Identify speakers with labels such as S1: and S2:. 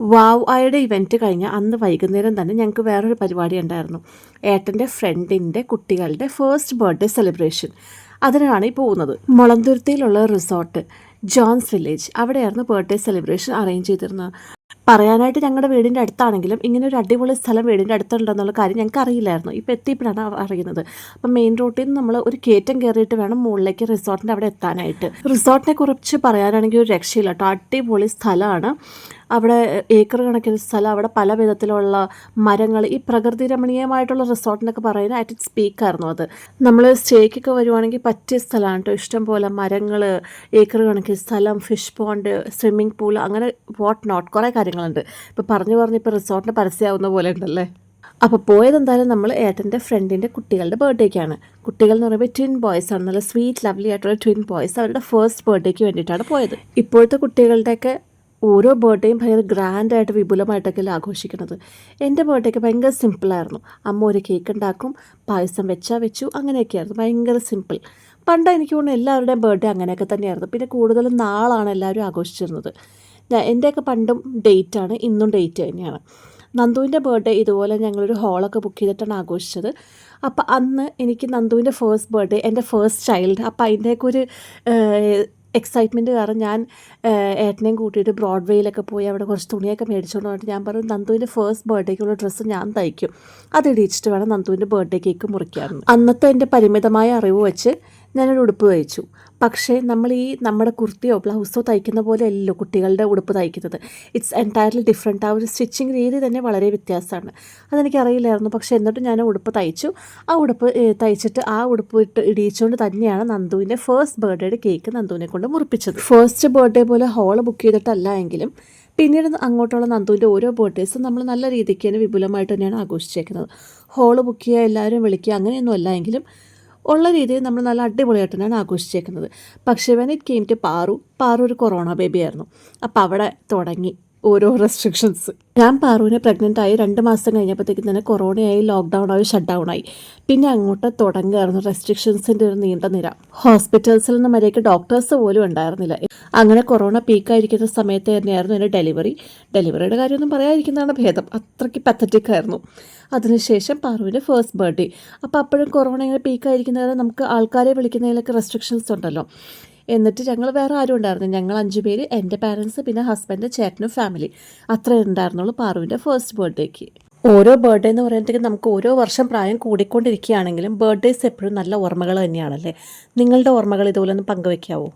S1: വാവ് ആയുടെ event കഴിഞ്ഞ അന്ന് വൈകുന്നേരം തന്നെ ഞങ്ങൾക്ക് വേറൊരു പരിപാടി ഉണ്ടായിരുന്നു. ഏട്ടൻ്റെ ഫ്രണ്ടിൻ്റെ കുട്ടികളുടെ ഫസ്റ്റ് ബർത്ത്ഡേ സെലിബ്രേഷൻ. അതിനാണ് ഈ പോകുന്നത്. മുളന്തുരുത്തിയിലുള്ള റിസോർട്ട് ജോൺസ് വില്ലേജ്, അവിടെയായിരുന്നു ബർത്ത്ഡേ സെലിബ്രേഷൻ അറേഞ്ച് ചെയ്തിരുന്നത്. പറയാനായിട്ട് ഞങ്ങളുടെ വീടിൻ്റെ അടുത്താണെങ്കിലും ഇങ്ങനെ ഒരു അടിപൊളി സ്ഥലം വീടിൻ്റെ അടുത്തുണ്ടെന്നുള്ള കാര്യം ഞങ്ങൾക്ക് അറിയില്ലായിരുന്നു. ഇപ്പോൾ എത്തിയപ്പോഴാണ് അറിയുന്നത്. അപ്പം മെയിൻ റോട്ടിൽ നിന്ന് നമ്മൾ ഒരു കയറ്റം കയറിയിട്ട് വേണം മുകളിലേക്ക് റിസോർട്ടിൻ്റെ അവിടെ എത്താനായിട്ട്. റിസോർട്ടിനെ കുറിച്ച് പറയാനാണെങ്കിൽ ഒരു രക്ഷയില്ല കേട്ടോ. അടിപൊളി സ്ഥലമാണ്. അവിടെ ഏക്കർ കണക്കിന് സ്ഥലം, അവിടെ പല വിധത്തിലുള്ള മരങ്ങൾ, ഈ പ്രകൃതി രമണീയമായിട്ടുള്ള റിസോർട്ടിനൊക്കെ പറയുന്നത് അറ്റ് ഇറ്റ്സ് പീക്കായിരുന്നു അത്. നമ്മൾ സ്റ്റേക്കൊക്കെ വരുവാണെങ്കിൽ പറ്റിയ സ്ഥലമാണ് കേട്ടോ. ഇഷ്ടം പോലെ മരങ്ങൾ, ഏക്കർ കണക്കിന് സ്ഥലം, ഫിഷ് പോണ്ട്, സ്വിമ്മിംഗ് പൂൾ, അങ്ങനെ വാട്ട് നോട്ട് കുറേ കാര്യങ്ങളുണ്ട്. ഇപ്പോൾ ഇപ്പോൾ റിസോർട്ടിന് പരസ്യമാവുന്ന പോലെ ഉണ്ടല്ലേ. അപ്പോൾ പോയത് എന്തായാലും നമ്മൾ ഏട്ടൻ്റെ ഫ്രണ്ടിൻ്റെ കുട്ടികളുടെ ബർത്ത്ഡേക്കാണ്. കുട്ടികൾ എന്ന് പറയുമ്പോൾ ട്വിൻ ബോയ്സ് ആണ്, നല്ല സ്വീറ്റ് ലവ്ലി ആയിട്ടുള്ള ട്വിൻ ബോയ്സ്. അവരുടെ ഫസ്റ്റ് ബർത്ത്ഡേക്ക് വേണ്ടിയിട്ടാണ് പോയത്. ഇപ്പോഴത്തെ കുട്ടികളുടെയൊക്കെ ഓരോ ബർത്ത്ഡേയും ഭയങ്കര ഗ്രാൻഡായിട്ട് വിപുലമായിട്ടൊക്കെയല്ലേ ആഘോഷിക്കുന്നത്. എൻ്റെ ബർത്ത്ഡേക്ക് ഭയങ്കര സിമ്പിളായിരുന്നു. അമ്മ ഒരു കേക്ക് ഉണ്ടാക്കും, പായസം വെച്ചു, അങ്ങനെയൊക്കെയായിരുന്നു. ഭയങ്കര സിമ്പിൾ. പണ്ട് എനിക്ക് തോന്നുന്നു എല്ലാവരുടെയും ബർത്ത്ഡേ അങ്ങനെയൊക്കെ തന്നെയായിരുന്നു. പിന്നെ കൂടുതലും നാളാണ് എല്ലാവരും ആഘോഷിച്ചിരുന്നത്. എൻ്റെയൊക്കെ പണ്ടും ഡേറ്റാണ്, ഇന്നും ഡേറ്റ് തന്നെയാണ്. നന്ദുവിൻ്റെ ബർത്ത്ഡേ ഇതുപോലെ ഞങ്ങളൊരു ഹോളൊക്കെ ബുക്ക് ചെയ്തിട്ടാണ് ആഘോഷിച്ചത്. അപ്പോൾ അന്ന് എനിക്ക് നന്ദുവിൻ്റെ ഫസ്റ്റ് ബർത്ത്ഡേ, എൻ്റെ ഫസ്റ്റ് ചൈൽഡ്, അപ്പോൾ അതിൻ്റെയൊക്കെ ഒരു എക്സൈറ്റ്മെൻറ്റ് കാരണം ഞാൻ ഏട്ടനെയും കൂട്ടിയിട്ട് ബ്രോഡ്വേയിലൊക്കെ പോയി അവിടെ കുറച്ച് തുണിയൊക്കെ മേടിച്ചുകൊണ്ട് വന്നിട്ട് ഞാൻ പറഞ്ഞു നന്ദുവിൻ്റെ ഫസ്റ്റ് ബർത്ത്ഡേക്കുള്ള ഡ്രസ്സ് ഞാൻ തയ്ക്കും, അത് ഇടിച്ചിട്ട് വേണം നന്ദുവിൻ്റെ ബർത്ത്ഡേ കേക്ക് മുറിക്കാമെന്ന്. അന്നത്തെ എൻ്റെ പരിമിതമായ അറിവ് വെച്ച് ഞാനൊരു ഉടുപ്പ് തയ്ച്ചു. പക്ഷേ നമ്മുടെ കുർത്തിയോ ബ്ലൗസോ തയ്ക്കുന്ന പോലെ അല്ലല്ലോ കുട്ടികളുടെ ഉടുപ്പ് തയ്ക്കുന്നത്. It's entirely different. ആ ഒരു സ്റ്റിച്ചിങ് രീതി തന്നെ വളരെ വ്യത്യാസമാണ്. അതെനിക്കറിയില്ലായിരുന്നു. പക്ഷേ എന്നിട്ടും ഞാൻ ഉടുപ്പ് തയ്ച്ചു. ആ ഉടുപ്പ് തയ്ച്ചിട്ട് ആ ഉടുപ്പ് ഇടിയിച്ചുകൊണ്ട് തന്നെയാണ് നന്ദുവിൻ്റെ ഫസ്റ്റ് ബർത്ത്ഡേയുടെ കേക്ക് നന്ദുവിനെ കൊണ്ട് മുറിപ്പിച്ചത്. ഫസ്റ്റ് ബർത്ത്ഡേ പോലെ ഹോള് ബുക്ക് ചെയ്തിട്ടല്ല എങ്കിലും പിന്നീട് അങ്ങോട്ടുള്ള നന്ദുവിൻ്റെ ഓരോ ബർത്ത്ഡേസും നമ്മൾ നല്ല രീതിക്ക് തന്നെ വിപുലമായിട്ട് തന്നെയാണ് ആഘോഷിച്ചേക്കുന്നത്. ഹോള് ബുക്ക് ചെയ്യുക, എല്ലാവരും വിളിക്കുക, അങ്ങനെയൊന്നും അല്ല എങ്കിലും ഉള്ള രീതിയിൽ നമ്മൾ നല്ല അടിപൊളിയായിട്ട് തന്നെയാണ് ആഘോഷിച്ചേക്കുന്നത്. പക്ഷേ when it came to Paru ഒരു കൊറോണ ബേബി ആയിരുന്നു. അപ്പോൾ അവിടെ തുടങ്ങി ഓരോ റെസ്ട്രിക്ഷൻസ്. ഞാൻ പാറുവിനെ പ്രഗ്നൻ്റ് ആയി 2 മാസം കഴിഞ്ഞപ്പോഴത്തേക്കും തന്നെ കൊറോണയായി, ലോക്ക്ഡൗൺ ആയി, ഷട്ട് ഡൗൺ ആയി. പിന്നെ അങ്ങോട്ട് തുടങ്ങുകയായിരുന്നു റെസ്ട്രിക്ഷൻസിൻ്റെ ഒരു നീണ്ട നിര. ഹോസ്പിറ്റൽസിൽ നിന്ന് മര്യാദയ്ക്ക് ഡോക്ടേഴ്സ് പോലും ഉണ്ടായിരുന്നില്ല. അങ്ങനെ കൊറോണ പീക്കായിരിക്കുന്ന സമയത്ത് തന്നെയായിരുന്നു എൻ്റെ ഡെലിവറിയുടെ കാര്യമൊന്നും പറയാതിരിക്കുന്നതാണ് ഭേദം. അത്രയ്ക്ക് പത്തറ്റിക് ആയിരുന്നു. അതിനുശേഷം പാറുവിൻ്റെ ഫസ്റ്റ് ബർത്ത്ഡേ. അപ്പോൾ അപ്പോഴും കൊറോണ ഇങ്ങനെ പീക്കായിരിക്കുന്നവരെ നമുക്ക് ആൾക്കാരെ വിളിക്കുന്നതിലൊക്കെ റെസ്ട്രിക്ഷൻസ് ഉണ്ടല്ലോ. എന്നിട്ട് ഞങ്ങൾ വേറെ ആരും ഉണ്ടായിരുന്നു. ഞങ്ങൾ 5 പേര്, എൻ്റെ പാരൻസ്, പിന്നെ ഹസ്ബൻഡ്, ചേട്ടനും ഫാമിലി, അത്രേ ഉണ്ടായിരുന്നുള്ളൂ പാറുവിൻ്റെ ഫസ്റ്റ് ബർത്ത്ഡേക്ക്. ഓരോ ബർത്ത്ഡേ എന്ന് പറയുമ്പോഴത്തേക്കും നമുക്ക് ഓരോ വർഷം പ്രായം കൂടിക്കൊണ്ടിരിക്കുകയാണെങ്കിലും ബർത്ത്ഡേസ് എപ്പോഴും നല്ല ഓർമ്മകൾ തന്നെയാണല്ലേ. നിങ്ങളുടെ ഓർമ്മകൾ ഇതുപോലെ ഒന്ന് പങ്കുവയ്ക്കാവോ?